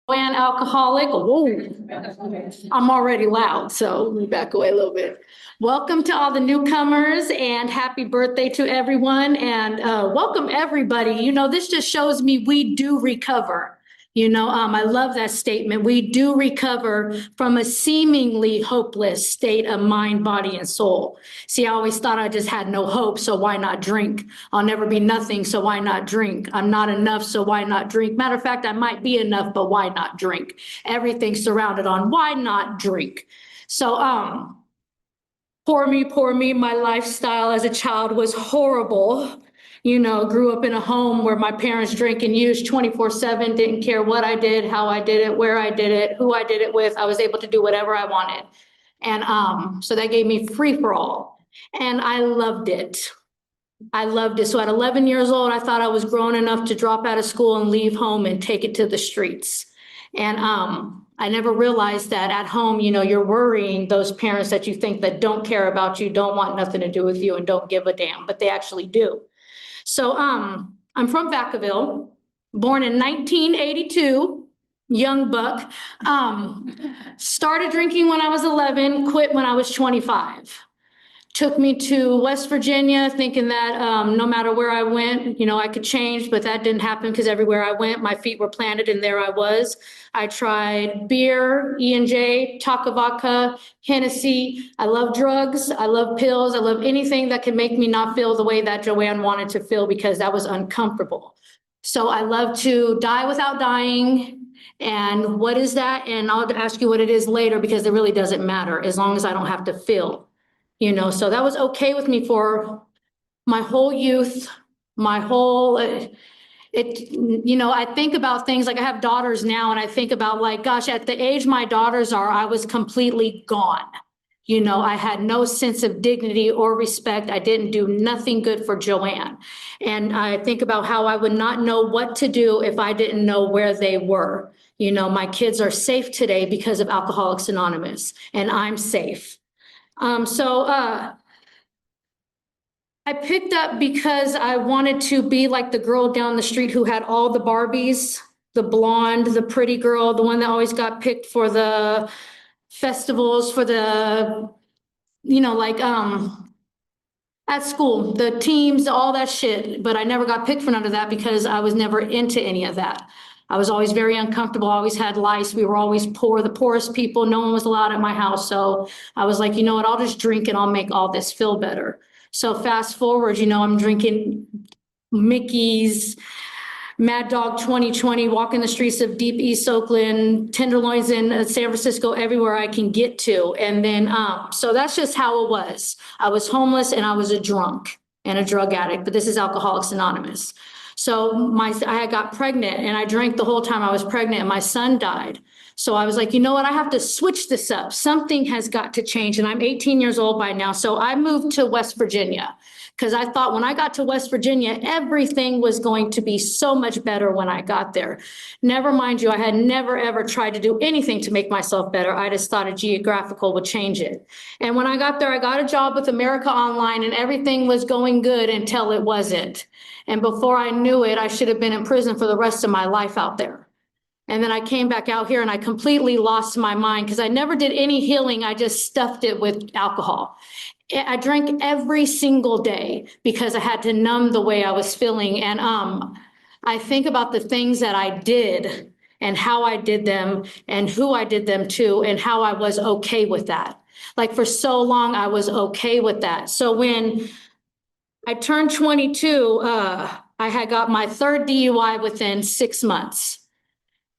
Joanne alcoholic. Whoa, I'm already loud, so let me back away a little bit. Welcome to all the newcomers and happy birthday to everyone and welcome everybody. You know, this just shows me we do recover. I love that statement. We do recover from a seemingly hopeless state of mind, body, and soul. See, I always thought I just had no hope, so why not drink? I'll never be nothing, so why not drink? I'm not enough, so why not drink? Matter of fact, I might be enough, but why not drink? Everything's surrounded on why not drink? So, poor me, my lifestyle as a child was horrible. Grew up in a home where my parents drank and used 24/7, didn't care what I did, how I did it, where I did it, who I did it with. I was able to do whatever I wanted. And so that gave me free for all. And I loved it. I loved it. So at 11 years old, I thought I was grown enough to drop out of school and leave home and take it to the streets. And I never realized that at home, you're worrying those parents that you think that don't care about you, don't want nothing to do with you, and don't give a damn, but they actually do. So I'm from Vacaville, born in 1982, young buck. Started drinking when I was 11, quit when I was 25. Took me to West Virginia thinking that no matter where I went, I could change, but that didn't happen because everywhere I went, my feet were planted and there I was. I tried beer, E&J, Taka Vodka, Hennessy. I love drugs. I love pills. I love anything that can make me not feel the way that Joanne wanted to feel because that was uncomfortable. So I love to die without dying. And what is that? And I'll ask you what it is later because it really doesn't matter as long as I don't have to feel. So that was okay with me for my whole youth, my whole, I think about things like I have daughters now and I think about like, gosh, at the age my daughters are, I was completely gone. I had no sense of dignity or respect. I didn't do nothing good for Joanne. And I think about how I would not know what to do if I didn't know where they were. My kids are safe today because of Alcoholics Anonymous, and I'm safe. I picked up because I wanted to be like the girl down the street who had all the Barbies, the blonde, the pretty girl, the one that always got picked for the festivals, for the, at school, the teams, all that shit. But I never got picked for none of that because I was never into any of that. I was always very uncomfortable, always had lice. We were always poor, the poorest people. No one was allowed at my house. So I was like, you know what, I'll just drink and I'll make all this feel better. So fast forward, I'm drinking Mickey's, Mad Dog 2020, walking the streets of deep East Oakland, tenderloins in San Francisco, everywhere I can get to. And then, so that's just how it was. I was homeless and I was a drunk and a drug addict, but this is Alcoholics Anonymous. So I got pregnant and I drank the whole time I was pregnant and my son died. So I was like, you know what, I have to switch this up. Something has got to change. And I'm 18 years old by now. So I moved to West Virginia because I thought when I got to West Virginia, everything was going to be so much better when I got there. Never mind you, I had never, ever tried to do anything to make myself better. I just thought a geographical would change it. And when I got there, I got a job with America Online and everything was going good until it wasn't. And before I knew it, I should have been in prison for the rest of my life out there. And then I came back out here and I completely lost my mind because I never did any healing. I just stuffed it with alcohol. I drank every single day because I had to numb the way I was feeling. And I think about the things that I did and how I did them and who I did them to and how I was okay with that. Like for so long, I was okay with that. So when I turned 22, I had got my third DUI within 6 months.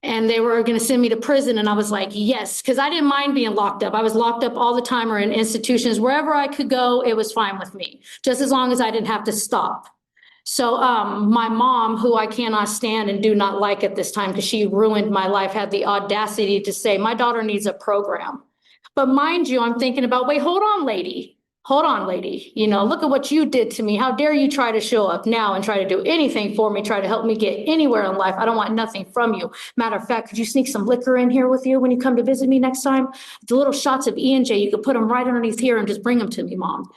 And they were going to send me to prison. And I was like, yes, because I didn't mind being locked up. I was locked up all the time or in institutions. Wherever I could go, it was fine with me, just as long as I didn't have to stop. So my mom, who I cannot stand and do not like at this time because she ruined my life, had the audacity to say, my daughter needs a program. But mind you, I'm thinking about, wait, hold on, lady. Hold on, lady. Look at what you did to me. How dare you try to show up now and try to do anything for me, try to help me get anywhere in life. I don't want nothing from you. Matter of fact, could you sneak some liquor in here with you when you come to visit me next time? The little shots of E&J, you could put them right underneath here and just bring them to me, Mom.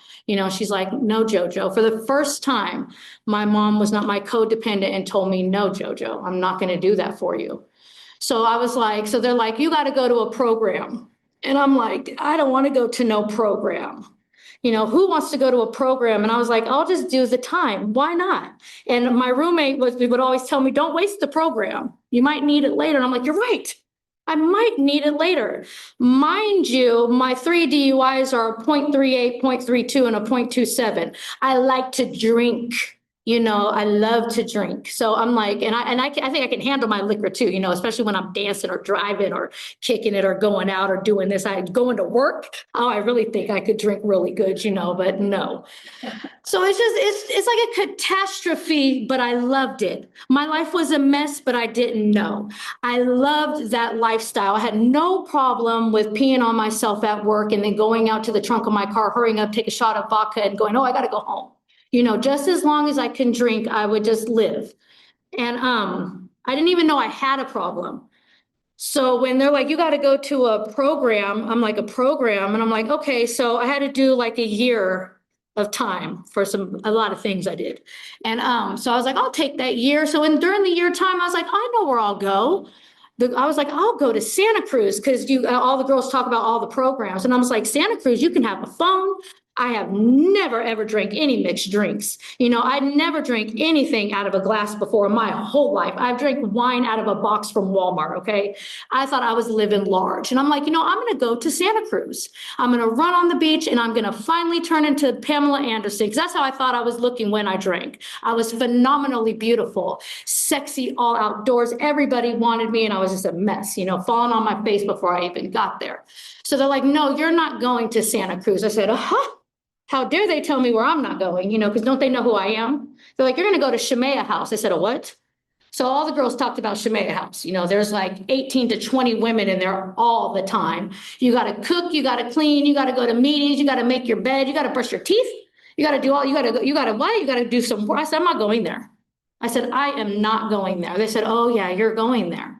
She's like, no, Jojo. For the first time, my mom was not my codependent and told me, no, Jojo, I'm not going to do that for you. So I was like, so they're like, you got to go to a program. And I'm like, I don't want to go to no program. You know, who wants to go to a program? And I was like, I'll just do the time. Why not? And my roommate would always tell me, don't waste the program. You might need it later. And I'm like, you're right. I might need it later. Mind you, my 3 DUIs are 0.38, 0.32, and a 0.27. I like to drink. You know, I love to drink. So I'm like, I think I can handle my liquor too, you know, especially when I'm dancing or driving or kicking it or going out or doing this. I going to work. Oh, I really think I could drink really good, you know, but no. So it's like a catastrophe, but I loved it. My life was a mess, but I didn't know. I loved that lifestyle. I had no problem with peeing on myself at work and then going out to the trunk of my car, hurrying up, take a shot of vodka and going, oh, I got to go home. You know, just as long as I can drink, I would just live. And I didn't even know I had a problem. So when they're like, you got to go to a program, I'm like, a program? And I'm like, okay. So I had to do like a year of time for a lot of things I did. And so I was like, I'll take that year. So during the year time, I was like, I know where I'll go. I was like, I'll go to Santa Cruz because all the girls talk about all the programs. And I was like, Santa Cruz, you can have a phone. I have never, ever drank any mixed drinks. You know, I never drank anything out of a glass before in my whole life. I've drank wine out of a box from Walmart, okay? I thought I was living large. And I'm like, you know, I'm going to go to Santa Cruz. I'm going to run on the beach and I'm going to finally turn into Pamela Anderson because that's how I thought I was looking when I drank. I was phenomenally beautiful, sexy, all outdoors. Everybody wanted me and I was just a mess, you know, falling on my face before I even got there. So they're like, no, you're not going to Santa Cruz. I said, how dare they tell me where I'm not going, you know, because don't they know who I am? They're like, you're going to go to Shemaya House. I said, a what? So all the girls talked about Shemaya House. You know, there's like 18 to 20 women in there all the time. You got to cook, you got to clean, you got to go to meetings, you got to make your bed, you got to brush your teeth. You got to do all, you got to what? You got to do some work. I said, I'm not going there. I said, I am not going there. They said, oh yeah, you're going there.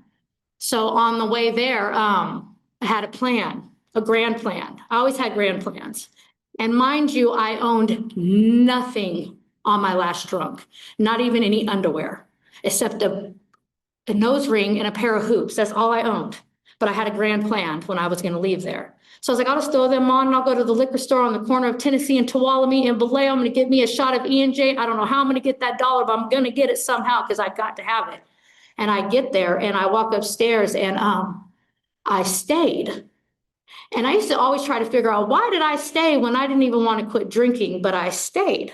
So on the way there, I had a plan, a grand plan. I always had grand plans. And mind you, I owned nothing on my last drunk, not even any underwear, except a nose ring and a pair of hoops. That's all I owned. But I had a grand plan when I was going to leave there. So I was like, I'll just throw them on and I'll go to the liquor store on the corner of Tennessee and Tuolumne and Vallejo. I'm going to get me a shot of E&J. I don't know how I'm going to get that dollar, but I'm going to get it somehow because I got to have it. And I get there and I walk upstairs and I stayed. And I used to always try to figure out, why did I stay when I didn't even want to quit drinking, but I stayed.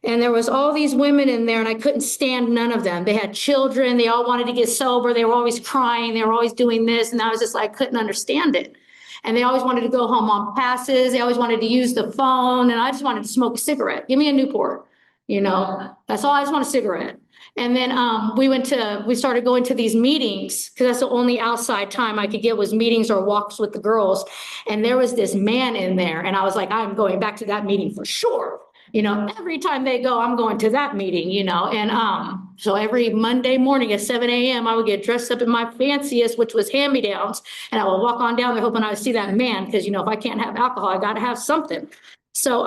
And there was all these women in there and I couldn't stand none of them. They had children. They all wanted to get sober. They were always crying. They were always doing this. And I was just like, couldn't understand it. And they always wanted to go home on passes. They always wanted to use the phone. And I just wanted to smoke a cigarette. Give me a Newport, you know, that's all. I just want a cigarette. And then we started going to these meetings because that's the only outside time I could get was meetings or walks with the girls. And there was this man in there. And I was like, I'm going back to that meeting for sure. You know, every time they go, I'm going to that meeting, you know. And so every Monday morning at 7 a.m., I would get dressed up in my fanciest, which was hand-me-downs. And I would walk on down there hoping I would see that man because, you know, if I can't have alcohol, I got to have something. So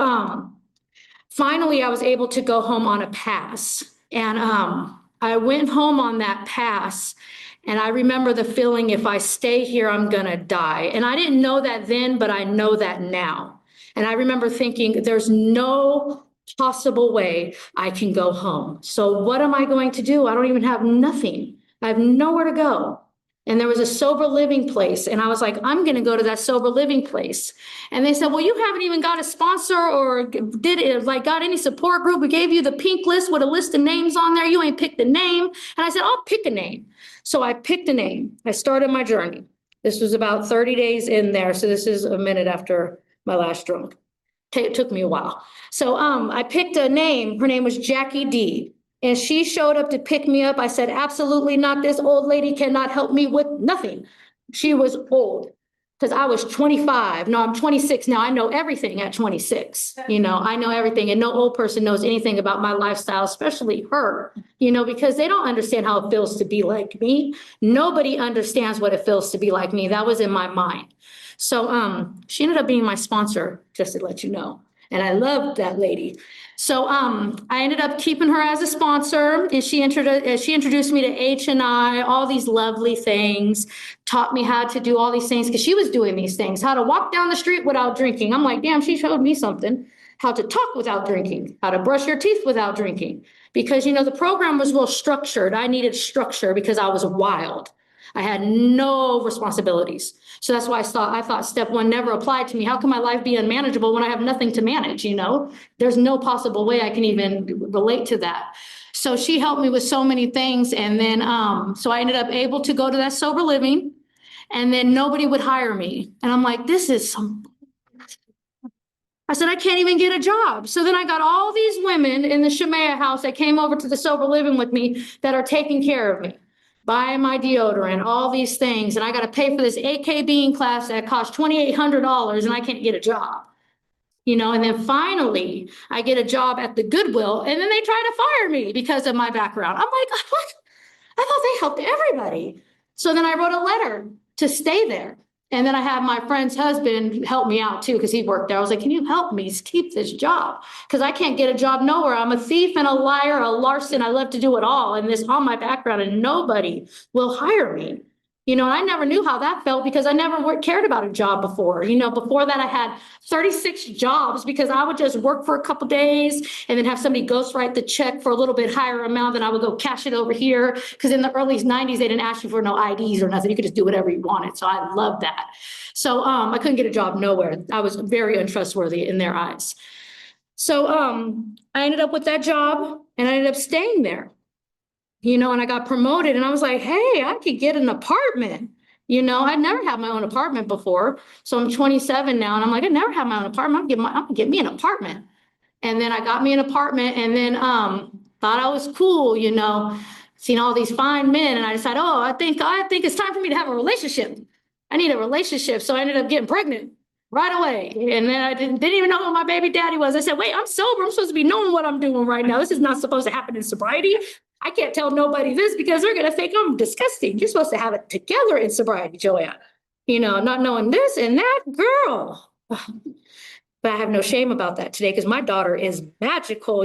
finally, I was able to go home on a pass. And I went home on that pass and I remember the feeling, if I stay here, I'm going to die. And I didn't know that then, but I know that now. And I remember thinking, there's no possible way I can go home. So what am I going to do? I don't even have nothing. I have nowhere to go. And there was a sober living place. And I was like, I'm going to go to that sober living place. And they said, well, you haven't even got a sponsor or got any support group. We gave you the pink list with a list of names on there. You ain't picked a name. And I said, I'll pick a name. So I picked a name. I started my journey. This was about 30 days in there. So this is a minute after my last drunk. It took me a while. So I picked a name. Her name was Jackie D. And she showed up to pick me up. I said, absolutely not. This old lady cannot help me with nothing. She was old because I was 25. No, I'm 26 now. I know everything at 26. You know, I know everything. And no old person knows anything about my lifestyle, especially her, you know, because they don't understand how it feels to be like me. Nobody understands what it feels to be like me. That was in my mind. So she ended up being my sponsor, just to let you know. And I loved that lady. So I ended up keeping her as a sponsor, and she introduced me to H&I, all these lovely things, taught me how to do all these things because she was doing these things, how to walk down the street without drinking. I'm like, damn, she showed me something. How to talk without drinking, how to brush your teeth without drinking. Because, the program was well structured. I needed structure because I was wild. I had no responsibilities. So that's why I thought step one never applied to me. How can my life be unmanageable when I have nothing to manage, There's no possible way I can even relate to that. So she helped me with so many things. And then, so I ended up able to go to that sober living, and then nobody would hire me. And I'm like, this is I said, I can't even get a job. So then I got all these women in the Shemaiah house that came over to the sober living with me that are taking care of me, buying my deodorant, all these things. And I got to pay for this AK being class that cost $2,800, and I can't get a job. And then finally I get a job at the Goodwill, and then they try to fire me because of my background. I'm like, what? I thought they helped everybody. So then I wrote a letter to stay there. And then I had my friend's husband help me out too, because he worked there. I was like, can you help me keep this job? Because I can't get a job nowhere. I'm a thief and a liar, a larcen. I love to do it all. And this all my background, and nobody will hire me. I never knew how that felt because I never cared about a job before. Before that I had 36 jobs because I would just work for a couple days and then have somebody ghostwrite the check for a little bit higher amount. Then I would go cash it over here. Because in the early 90s, they didn't ask you for no IDs or nothing. You could just do whatever you wanted. So I loved that. So I couldn't get a job nowhere. I was very untrustworthy in their eyes. So I ended up with that job, and I ended up staying there. And I got promoted, and I was like, hey, I could get an apartment. I'd never had my own apartment before. So I'm 27 now, and I'm like, I never had my own apartment. I'm gonna get me an apartment. And then I got me an apartment, and then thought I was cool, seen all these fine men, and I decided, oh, I think it's time for me to have a relationship. I need a relationship. So I ended up getting pregnant right away. And then I didn't even know who my baby daddy was. I said, wait, I'm sober. I'm supposed to be knowing what I'm doing right now. This is not supposed to happen in sobriety. I can't tell nobody this because they're going to think I'm disgusting. You're supposed to have it together in sobriety, Joanne. Not knowing this and that, girl. But I have no shame about that today because my daughter is magical,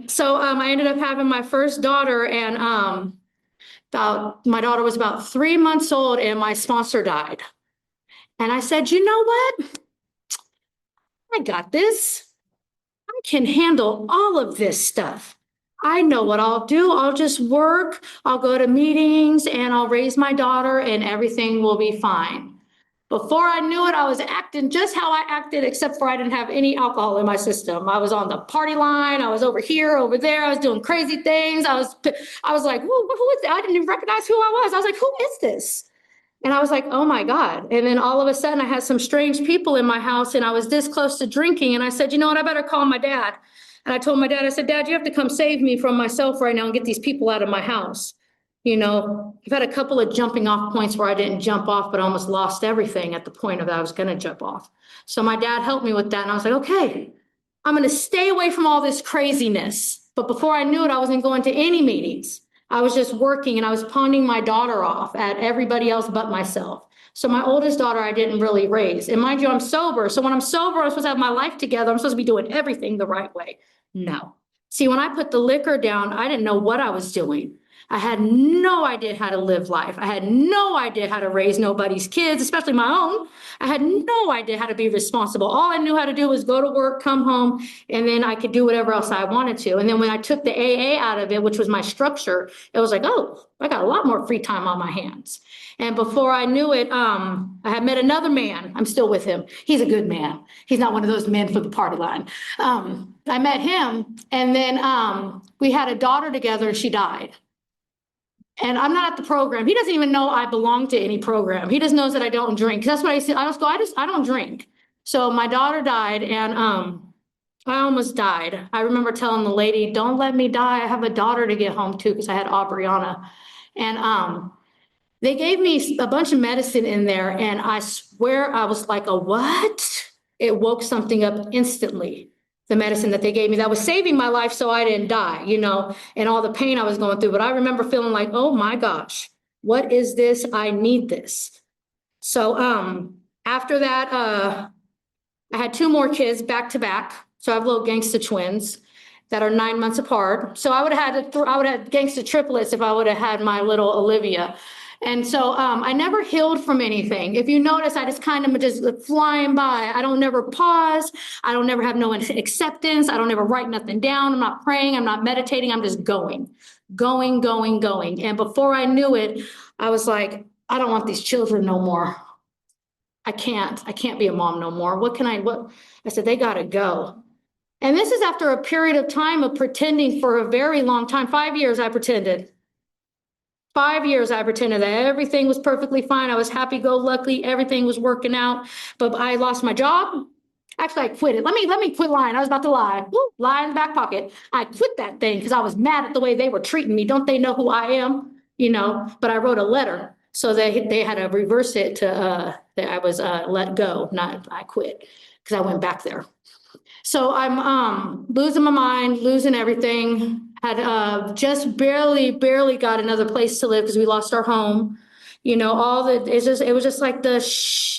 So I ended up having my first daughter, and my daughter was about 3 months old, and my sponsor died. And I said, you know what? I got this. I can handle all of this stuff. I know what I'll do. I'll just work. I'll go to meetings, and I'll raise my daughter, and everything will be fine. Before I knew it, I was acting just how I acted, except for I didn't have any alcohol in my system. I was on the party line. I was over here, over there. I was doing crazy things. I was like, who is that? I didn't even recognize who I was. I was like, who is this? And I was like, oh my God. And then all of a sudden I had some strange people in my house, and I was this close to drinking. And I said, you know what? I better call my dad. And I told my dad, I said, Dad, you have to come save me from myself right now and get these people out of my house. I've had a couple of jumping off points where I didn't jump off, but almost lost everything at the point of that I was going to jump off. So my dad helped me with that. And I was like, okay, I'm going to stay away from all this craziness. But before I knew it, I wasn't going to any meetings. I was just working, and I was pawning my daughter off at everybody else but myself. So my oldest daughter, I didn't really raise. And mind you, I'm sober. So when I'm sober, I'm supposed to have my life together. I'm supposed to be doing everything the right way. No. See, when I put the liquor down, I didn't know what I was doing. I had no idea how to live life. I had no idea how to raise nobody's kids, especially my own. I had no idea how to be responsible. All I knew how to do was go to work, come home, and then I could do whatever else I wanted to. And then when I took the AA out of it, which was my structure, it was like, oh, I got a lot more free time on my hands. And before I knew it, I had met another man. I'm still with him. He's a good man. He's not one of those men for the party line. I met him, and then we had a daughter together, and she died. And I'm not at the program. He doesn't even know I belong to any program. He just knows that I don't drink. That's what I said. I don't drink. So my daughter died, and I almost died. I remember telling the lady, don't let me die. I have a daughter to get home to, because I had Aubriana. And they gave me a bunch of medicine in there, and I swear I was like, a what? It woke something up instantly. The medicine that they gave me that was saving my life so I didn't die, and all the pain I was going through. But I remember feeling like, oh my gosh, what is this? I need this. So after that, I had two more kids back to back. So I have little gangster twins that are 9 months apart. So I would have I would have gangster triplets if I would have had my little Olivia. And so I never healed from anything. If you notice, I just kind of just flying by. I don't never pause. I don't never have no acceptance. I don't ever write nothing down. I'm not praying. I'm not meditating. I'm just going. And before I knew it, I was like, I don't want these children no more. I can't be a mom no more. What? I said, they gotta go. And this is after a period of time of pretending for a very long time. 5 years I pretended. 5 years I pretended that everything was perfectly fine. I was happy-go-lucky. Everything was working out. But I lost my job. Actually, I quit it. Let me quit lying. I was about to lie. Woo, lie in the back pocket. I quit that thing because I was mad at the way they were treating me. Don't they know who I am? But I wrote a letter. So they had to reverse it to that I was let go, not I quit, because I went back there. So I'm losing my mind, losing everything. Had just barely got another place to live because we lost our home. It was just like the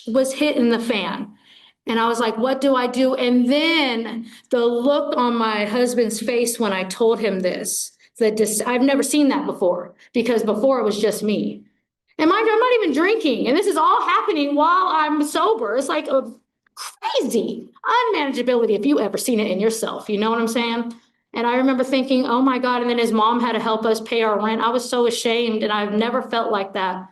was hitting the fan. And I was like, what do I do? And then the look on my husband's face when I told him this, I've never seen that before, because before it was just me. And mind you, I'm not even drinking. And this is all happening while I'm sober. It's like a crazy unmanageability if you ever seen it in yourself. You know what I'm saying? And I remember thinking, oh my God. And then his mom had to help us pay our rent. I was so ashamed, and I've never felt like that.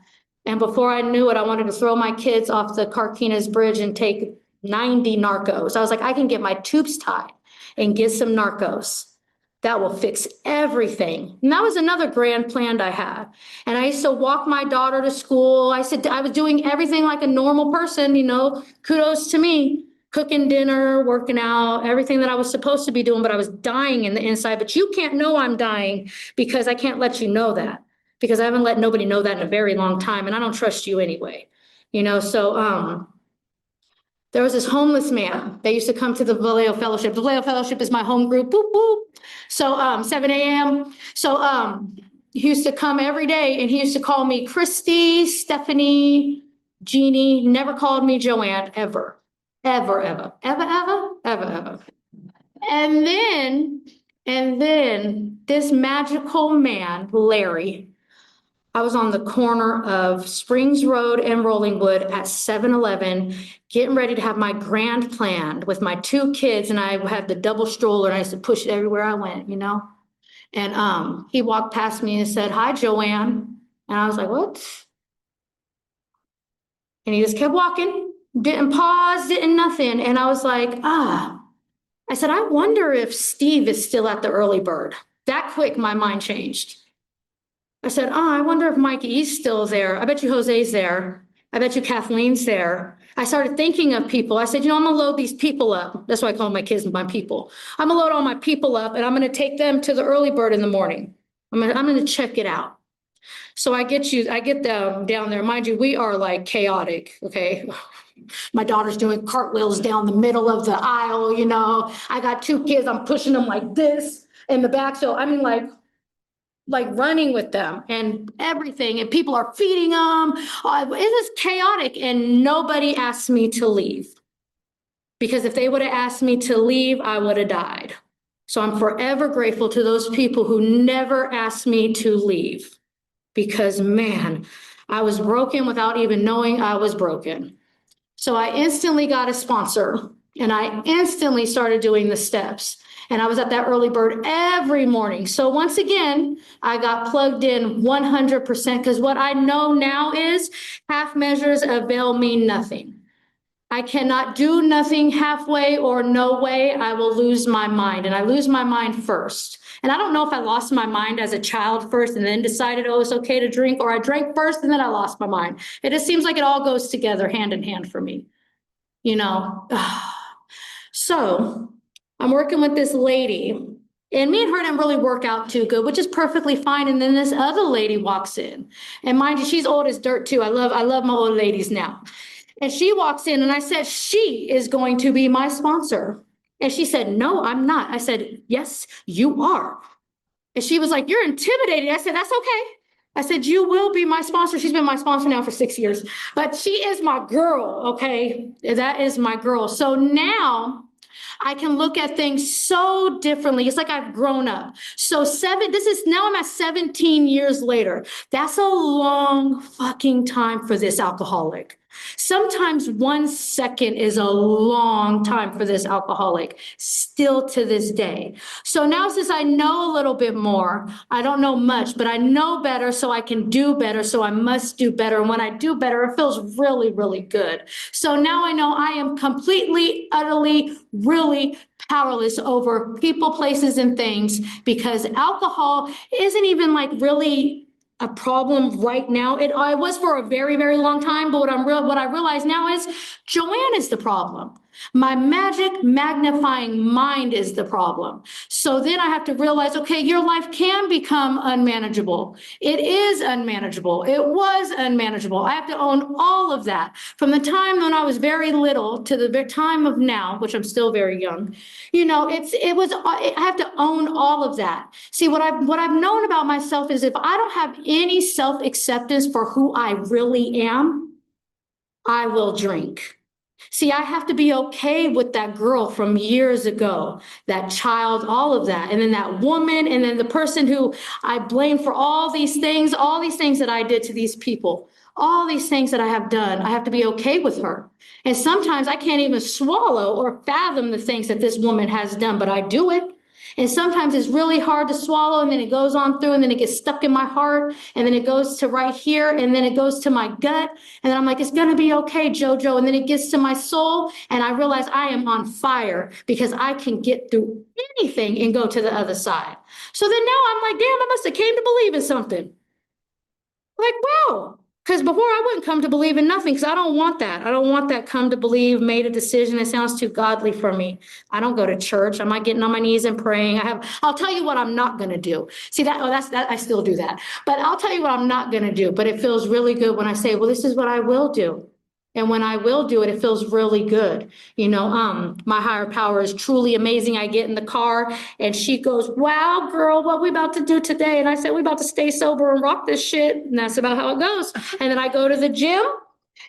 And before I knew it, I wanted to throw my kids off the Carquinez Bridge and take 90 narcos. I was like, I can get my tubes tied and get some narcos. That will fix everything. And that was another grand plan I had. And I used to walk my daughter to school. I said, I was doing everything like a normal person, kudos to me, cooking dinner, working out, everything that I was supposed to be doing, but I was dying in the inside. But you can't know I'm dying because I can't let you know that, because I haven't let nobody know that in a very long time. And I don't trust you anyway, there was this homeless man. They used to come to the Vallejo Fellowship. The Vallejo Fellowship is my home group. Boop, boop. So 7 a.m. So he used to come every day, and he used to call me Christy, Stephanie, Jeannie. Never called me Joanne, ever. Ever, ever, ever, ever, ever, ever. And then this magical man, Larry, I was on the corner of Springs Road and Rollingwood at 7-Eleven, getting ready to have my grand plan with my two kids, and I had the double stroller, and I used to push it everywhere I went, And he walked past me and said, "Hi, Joanne." And I was like, "What?" And he just kept walking, didn't pause, didn't nothing. And I was like, I said, I wonder if Steve is still at the early bird. That quick, my mind changed. I said, I wonder if Mike E's still there. I bet you Jose's there. I bet you Kathleen's there. I started thinking of people. I said, I'm gonna load these people up. That's why I call my kids my people. I'm gonna load all my people up, and I'm gonna take them to the early bird in the morning. I'm gonna check it out. So I get them down there. Mind you, we are like chaotic, okay? My daughter's doing cartwheels down the middle of the aisle, I got two kids, I'm pushing them like this in the back. So I mean, like running with them and everything, and people are feeding them. It is chaotic, and nobody asked me to leave, because if they would have asked me to leave, I would have died. So I'm forever grateful to those people who never asked me to leave, because man, I was broken without even knowing I was broken. So I instantly got a sponsor, and I instantly started doing the steps. And I was at that early bird every morning. So once again, I got plugged in 100%, because what I know now is half measures avail me nothing. I cannot do nothing halfway or no way. I will lose my mind, and I lose my mind first. And I don't know if I lost my mind as a child first and then decided, it's okay to drink, or I drank first and then I lost my mind. It just seems like it all goes together hand in hand for me, So I'm working with this lady, and me and her didn't really work out too good, which is perfectly fine. And then this other lady walks in, and mind you, she's old as dirt too. I love my old ladies now. And she walks in, and I said, she is going to be my sponsor. And she said, no, I'm not. I said, yes, you are. And she was like, you're intimidating. I said, that's okay. I said, you will be my sponsor. She's been my sponsor now for 6 years, but she is my girl. Okay. That is my girl. So now I can look at things so differently. It's like I've grown up. So now I'm at 17 years later. That's a long fucking time for this alcoholic. Sometimes 1 second is a long time for this alcoholic, still to this day. So now, since I know a little bit more, I don't know much, but I know better, so I can do better. So I must do better. And when I do better, it feels really, really good. So now I know I am completely, utterly, really powerless over people, places, and things, because alcohol isn't even like really a problem right now. I was for a very, very long time, but what I realize now is Joanne is the problem. My magic magnifying mind is the problem. So then I have to realize, okay, your life can become unmanageable. It is unmanageable. It was unmanageable. I have to own all of that. From the time when I was very little to the time of now, which I'm still very young, I have to own all of that. See, what I've known about myself is if I don't have any self-acceptance for who I really am, I will drink. See, I have to be okay with that girl from years ago, that child, all of that. And then that woman, and then the person who I blame for all these things that I did to these people, all these things that I have done. I have to be okay with her. And sometimes I can't even swallow or fathom the things that this woman has done, but I do it. And sometimes it's really hard to swallow, and then it goes on through, and then it gets stuck in my heart, and then it goes to right here, and then it goes to my gut. And then I'm like, it's going to be okay, JoJo. And then it gets to my soul, and I realize I am on fire because I can get through anything and go to the other side. So then now I'm like, damn, I must have came to believe in something. Like, wow. Because before I wouldn't come to believe in nothing, because I don't want that. I don't want that come to believe, made a decision. It sounds too godly for me. I don't go to church. I'm not getting on my knees and praying. I'll tell you what I'm not going to do. See that? Oh, that. I still do that. But I'll tell you what I'm not going to do. But it feels really good when I say, well, this is what I will do. And when I will do it, it feels really good. My higher power is truly amazing. I get in the car and she goes, wow, girl, what we about to do today? And I said, we about to stay sober and rock this shit. And that's about how it goes. And then I go to the gym,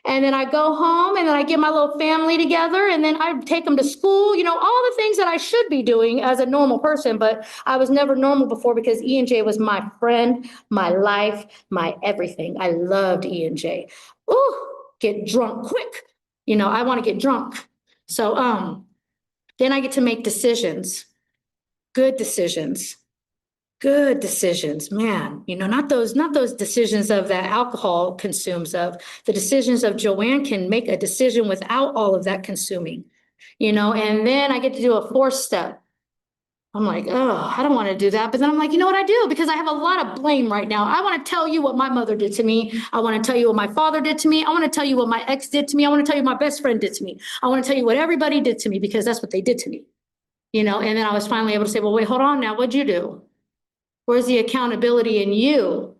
and then I go home, and then I get my little family together, and then I take them to school, all the things that I should be doing as a normal person, but I was never normal before because E&J was my friend, my life, my everything. I loved E&J. Ooh, get drunk quick. I want to get drunk. So then I get to make decisions, good decisions. Good decisions, man. Not those decisions of that alcohol consumes of. The decisions of Joanne can make a decision without all of that consuming, and then I get to do a fourth step. I'm like, oh, I don't want to do that. But then I'm like, you know what I do? Because I have a lot of blame right now. I want to tell you what my mother did to me. I want to tell you what my father did to me. I want to tell you what my ex did to me. I want to tell you what my best friend did to me. I want to tell you what everybody did to me because that's what they did to me, and then I was finally able to say, well, wait, hold on now. What'd you do? Where's the accountability in you?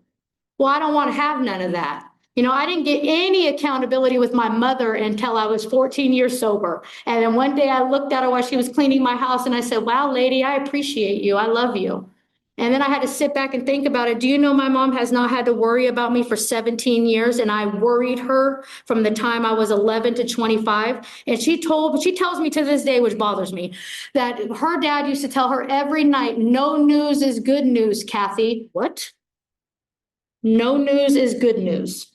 Well, I don't want to have none of that. I didn't get any accountability with my mother until I was 14 years sober. And then one day I looked at her while she was cleaning my house and I said, wow, lady, I appreciate you. I love you. And then I had to sit back and think about it. Do you know my mom has not had to worry about me for 17 years? And I worried her from the time I was 11 to 25. And she tells me to this day, which bothers me, that her dad used to tell her every night, no news is good news, Kathy. What? No news is good news.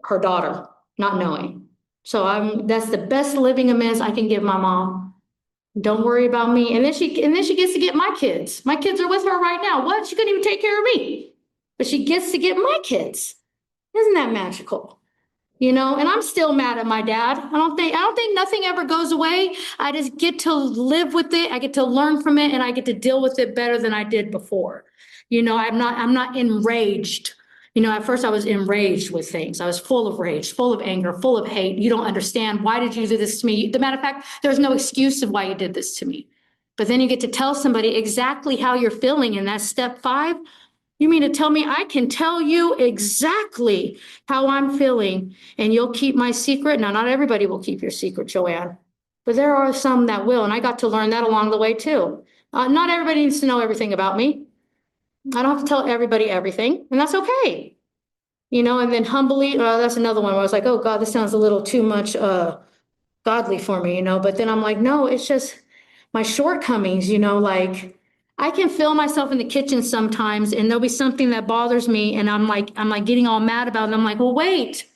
Her daughter, not knowing. So that's the best living amends I can give my mom. Don't worry about me. And then she gets to get my kids. My kids are with her right now. What? She couldn't even take care of me. But she gets to get my kids. Isn't that magical? And I'm still mad at my dad. I don't think nothing ever goes away. I just get to live with it. I get to learn from it, and I get to deal with it better than I did before. I'm not enraged. At first I was enraged with things. I was full of rage, full of anger, full of hate. You don't understand. Why did you do this to me? The matter of fact, there's no excuse of why you did this to me. But then you get to tell somebody exactly how you're feeling in that step 5. You mean to tell me I can tell you exactly how I'm feeling and you'll keep my secret? Now, not everybody will keep your secret, Joanne, but there are some that will. And I got to learn that along the way too. Not everybody needs to know everything about me. I don't have to tell everybody everything, and that's okay. And then humbly, that's another one where I was like, oh God, this sounds a little too much godly for me, but then I'm like, no, it's just my shortcomings, like I can feel myself in the kitchen sometimes and there'll be something that bothers me and I'm like getting all mad about it. And I'm like, well, wait,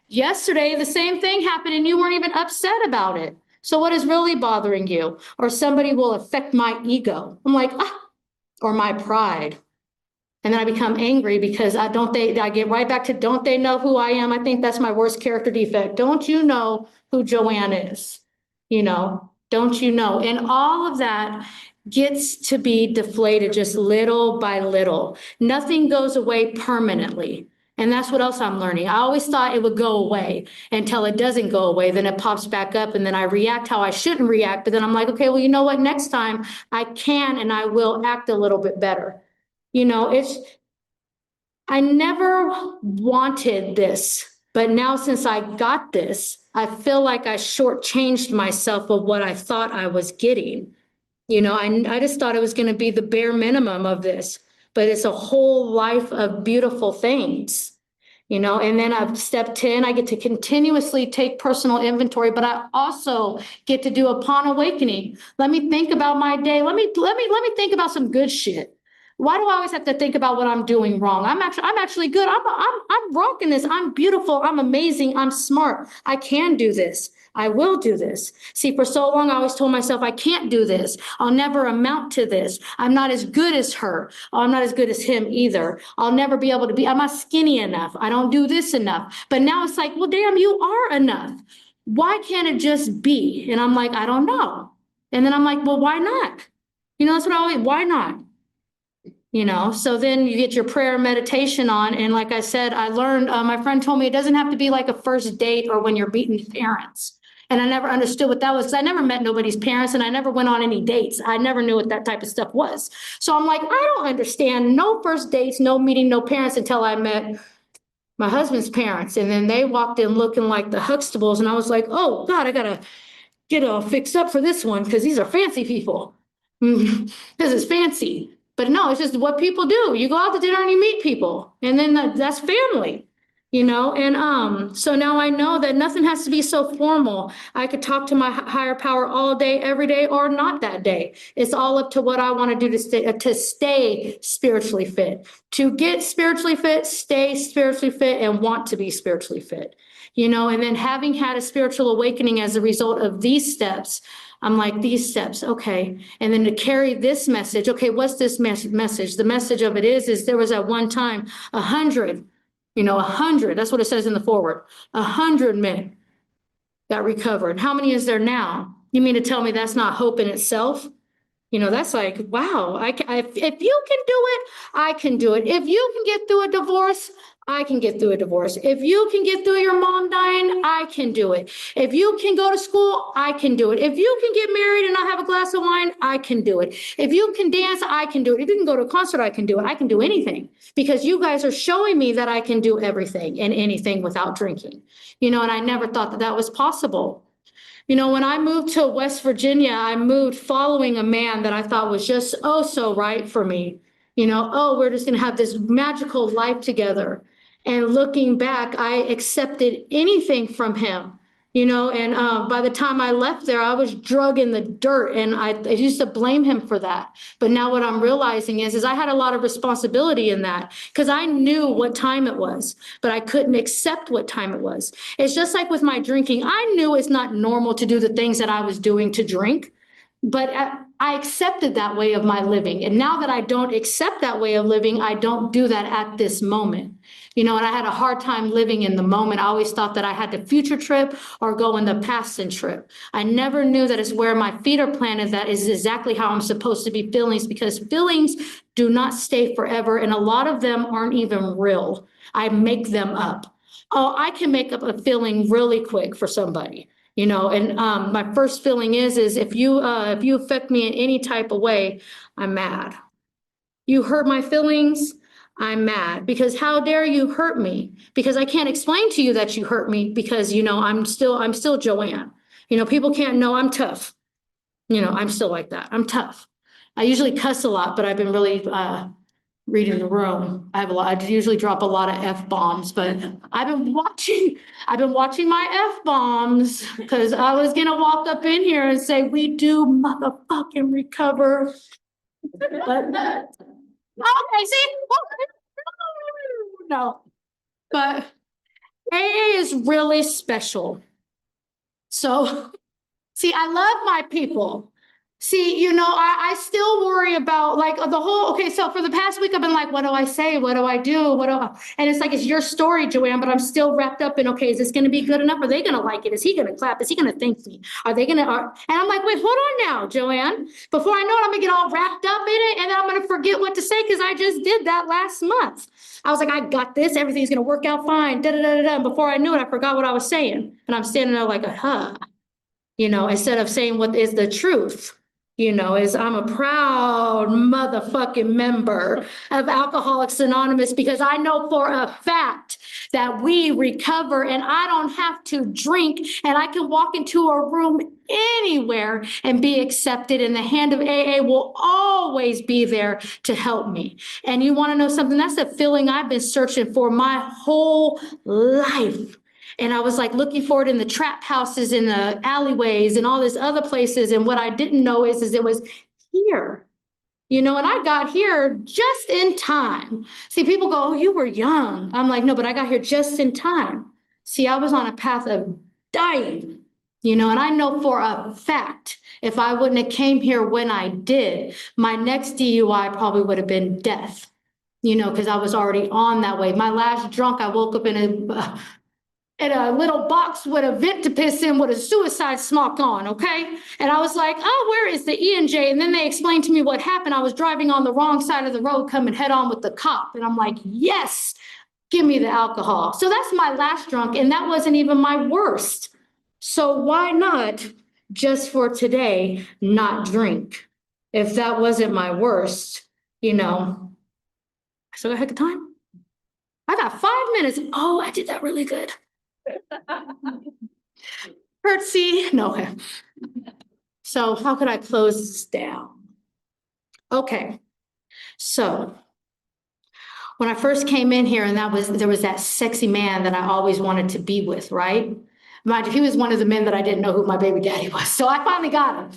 yesterday the same thing happened and you weren't even upset about it. So what is really bothering you? Or somebody will affect my ego. I'm like, or my pride. And then I become angry because I get right back to, don't they know who I am? I think that's my worst character defect. Don't you know who Joanne is? Don't you know? And all of that gets to be deflated just little by little. Nothing goes away permanently. And that's what else I'm learning. I always thought it would go away until it doesn't go away. Then it pops back up and then I react how I shouldn't react. But then I'm like, okay, well, you know what? Next time I can and I will act a little bit better. I never wanted this, but now since I got this, I feel like I shortchanged myself of what I thought I was getting. I just thought it was going to be the bare minimum of this, but it's a whole life of beautiful things. And then I've step 10, I get to continuously take personal inventory, but I also get to do upon awakening. Let me think about my day. Let me think about some good shit. Why do I always have to think about what I'm doing wrong? I'm actually good. I'm rocking this. I'm beautiful. I'm amazing. I'm smart. I can do this. I will do this. See, for so long, I always told myself, I can't do this. I'll never amount to this. I'm not as good as her. I'm not as good as him either. I'll never be able to be, I'm not skinny enough. I don't do this enough. But now it's like, well, damn, you are enough. Why can't it just be? And I'm like, I don't know. And then I'm like, well, why not? That's what I always, why not? So then you get your prayer and meditation on. And like I said, I learned, my friend told me it doesn't have to be like a first date or when you're meeting parents. And I never understood what that was because I never met nobody's parents and I never went on any dates. I never knew what that type of stuff was. So I'm like, I don't understand no first dates, no meeting, no parents until I met my husband's parents. And then they walked in looking like the Huxtables. And I was like, oh God, I gotta get all fixed up for this one because these are fancy people. Because it's fancy. But no, it's just what people do. You go out to dinner and you meet people, and then that's family, And so now I know that nothing has to be so formal. I could talk to my higher power all day, every day, or not that day. It's all up to what I want to do to stay spiritually fit. To get spiritually fit, stay spiritually fit, and want to be spiritually fit. And then having had a spiritual awakening as a result of these steps, I'm like, these steps, okay. And then to carry this message, okay, what's this message? The message of it is there was at one time 100, 100, that's what it says in the forward, 100 men that recovered. How many is there now? You mean to tell me that's not hope in itself? That's like, wow, if you can do it, I can do it. If you can get through a divorce, I can get through a divorce. If you can get through your mom dying, I can do it. If you can go to school, I can do it. If you can get married and not have a glass of wine, I can do it. If you can dance, I can do it. If you can go to a concert, I can do it. I can do anything because you guys are showing me that I can do everything and anything without drinking, and I never thought that that was possible. When I moved to West Virginia, I moved following a man that I thought was just oh so right for me. Oh, we're just going to have this magical life together. And looking back, I accepted anything from him. And by the time I left there, I was drug in the dirt, and I used to blame him for that. But now what I'm realizing is I had a lot of responsibility in that because I knew what time it was, but I couldn't accept what time it was. It's just like with my drinking. I knew it's not normal to do the things that I was doing to drink, but I accepted that way of my living. And now that I don't accept that way of living, I don't do that at this moment. And I had a hard time living in the moment. I always thought that I had to future trip or go in the past and trip. I never knew that it's where my feet are planted. That is exactly how I'm supposed to be feelings because feelings do not stay forever. And a lot of them aren't even real. I make them up. Oh, I can make up a feeling really quick for somebody. And my first feeling is if you affect me in any type of way, I'm mad. You hurt my feelings, I'm mad because how dare you hurt me? Because I can't explain to you that you hurt me because I'm still Joanne. People can't know I'm tough. I'm still like that. I'm tough. I usually cuss a lot, but I've been really reading the room. I usually drop a lot of F-bombs, but I've been watching my F-bombs because I was gonna walk up in here and say, we do motherfucking recover. But, okay, see? No, but AA is really special. So, see, I love my people. See, I still worry about like okay, so for the past week, I've been like, what do I say? What do I do? And it's like, it's your story, Joanne, but I'm still wrapped up in, okay, is this going to be good enough? Are they going to like it? Is he going to clap? Is he going to thank me? Are they going to, and I'm like, wait, hold on now, Joanne. Before I know it, I'm going to get all wrapped up in it. And then I'm going to forget what to say because I just did that last month. I was like, I got this. Everything's going to work out fine. Da, da, da, da, da. Before I knew it, I forgot what I was saying. And I'm standing there like, instead of saying what is the truth. Is I'm a proud motherfucking member of Alcoholics Anonymous because I know for a fact that we recover and I don't have to drink and I can walk into a room anywhere and be accepted, and the hand of AA will always be there to help me. And you want to know something? That's the feeling I've been searching for my whole life. And I was like looking for it in the trap houses, in the alleyways and all these other places. And what I didn't know is it was here, and I got here just in time. See, people go, oh, you were young. I'm like, no, but I got here just in time. See, I was on a path of dying, and I know for a fact, if I wouldn't have came here when I did, my next DUI probably would have been death, because I was already on that way. My last drunk, I woke up in a little box with a vent to piss in with a suicide smock on, okay? And I was like, oh, where is the E&J? And then they explained to me what happened. I was driving on the wrong side of the road coming head on with the cop. And I'm like, yes, give me the alcohol. So that's my last drunk, and that wasn't even my worst. So why not, just for today, not drink? If that wasn't my worst, I still got a heck of time. I got 5 minutes. Oh, I did that really good. Curtsy. No. So how could I close this down? Okay. So when I first came in here, and there was that sexy man that I always wanted to be with, right? Mind you, he was one of the men that I didn't know who my baby daddy was. So I finally got him.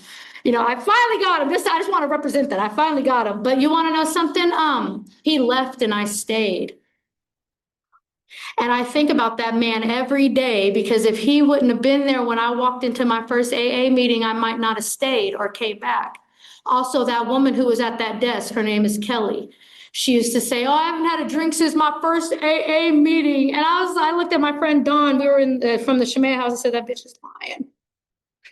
I finally got him. I just want to represent that. I finally got him. But you want to know something? He left and I stayed. And I think about that man every day, because if he wouldn't have been there when I walked into my first AA meeting, I might not have stayed or came back. Also, that woman who was at that desk, her name is Kelly. She used to say, oh, I haven't had a drink since my first AA meeting. And I looked at my friend Dawn. We were from the Shemaya house and said, that bitch is lying.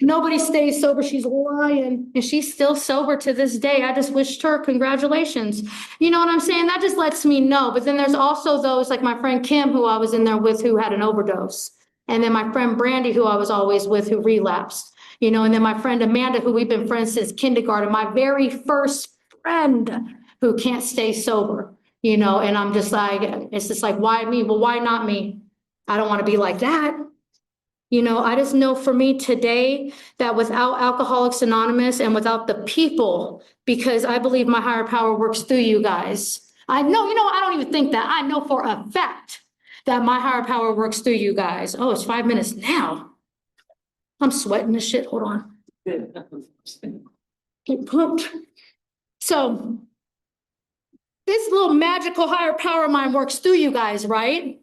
Nobody stays sober. She's lying. And she's still sober to this day. I just wished her congratulations. You know what I'm saying? That just lets me know. But then there's also those like my friend Kim, who I was in there with, who had an overdose. And then my friend Brandy, who I was always with, who relapsed. And then my friend Amanda, who we've been friends since kindergarten, my very first friend who can't stay sober. And I'm just like, it's just like, why me? Well, why not me? I don't want to be like that. I just know for me today that without Alcoholics Anonymous and without the people, because I believe my higher power works through you guys. I know, I don't even think that. I know for a fact that my higher power works through you guys. Oh, it's 5 minutes now. I'm sweating this shit. Hold on. Get pumped. So this little magical higher power of mine works through you guys, right?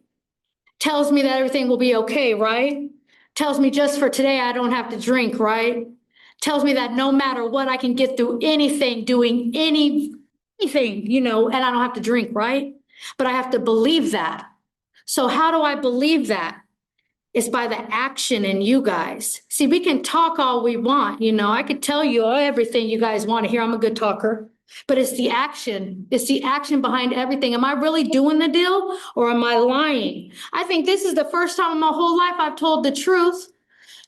Tells me that everything will be okay, right? Tells me just for today, I don't have to drink, right? Tells me that no matter what, I can get through anything, doing anything, and I don't have to drink, right? But I have to believe that. So how do I believe that? It's by the action in you guys. See, we can talk all we want, I could tell you everything you guys want to hear. I'm a good talker. But it's the action. It's the action behind everything. Am I really doing the deal, or am I lying? I think this is the first time in my whole life I've told the truth.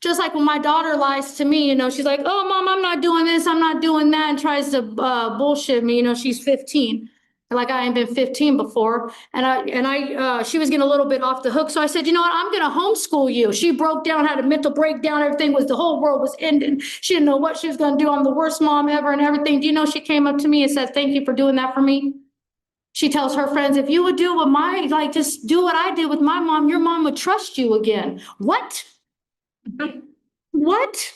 Just like when my daughter lies to me, she's like, oh, mom, I'm not doing this, I'm not doing that, and tries to bullshit me. She's 15. Like I ain't been 15 before. And she was getting a little bit off the hook. So I said, you know what, I'm going to homeschool you. She broke down, had a mental breakdown. Everything the whole world was ending. She didn't know what she was going to do. I'm the worst mom ever and everything. Do you know, she came up to me and said, thank you for doing that for me. She tells her friends, if you would do what just do what I did with my mom, your mom would trust you again. What? What?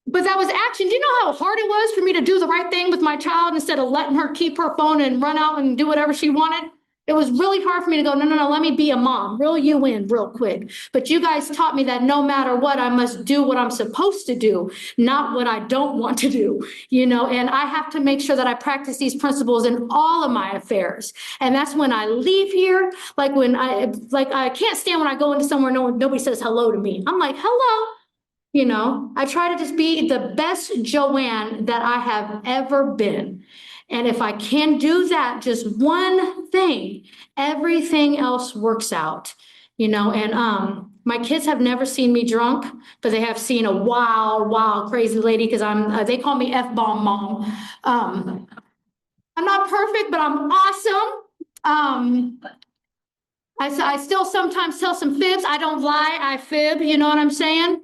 But that was action. Do you know how hard it was for me to do the right thing with my child instead of letting her keep her phone and run out and do whatever she wanted? It was really hard for me to go, no, no, no, let me be a mom, reel you in real quick. But you guys taught me that no matter what, I must do what I'm supposed to do, not what I don't want to do, and I have to make sure that I practice these principles in all of my affairs. And that's when I leave here, I can't stand when I go into somewhere, nobody says hello to me. I'm like, hello. I try to just be the best Joanne that I have ever been. And if I can do that, just one thing, everything else works out, and my kids have never seen me drunk, but they have seen a wild, crazy lady because they call me F-bomb mom. I'm not perfect, but I'm awesome. I still sometimes tell some fibs. I don't lie, I fib, you know what I'm saying?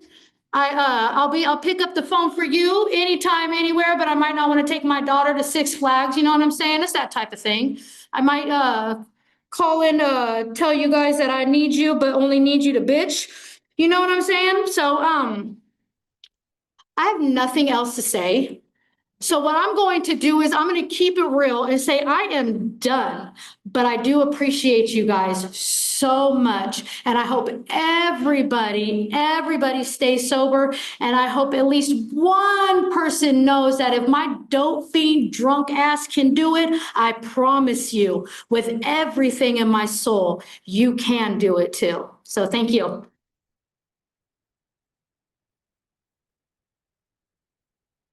I'll pick up the phone for you anytime, anywhere, but I might not want to take my daughter to Six Flags, you know what I'm saying? It's that type of thing. I might call in tell you guys that I need you, but only need you to bitch. You know what I'm saying? So I have nothing else to say. So what I'm going to do is I'm going to keep it real and say I am done, but I do appreciate you guys so much. And I hope everybody stays sober. And I hope at least one person knows that if my dope fiend drunk ass can do it, I promise you with everything in my soul, you can do it too. So thank you.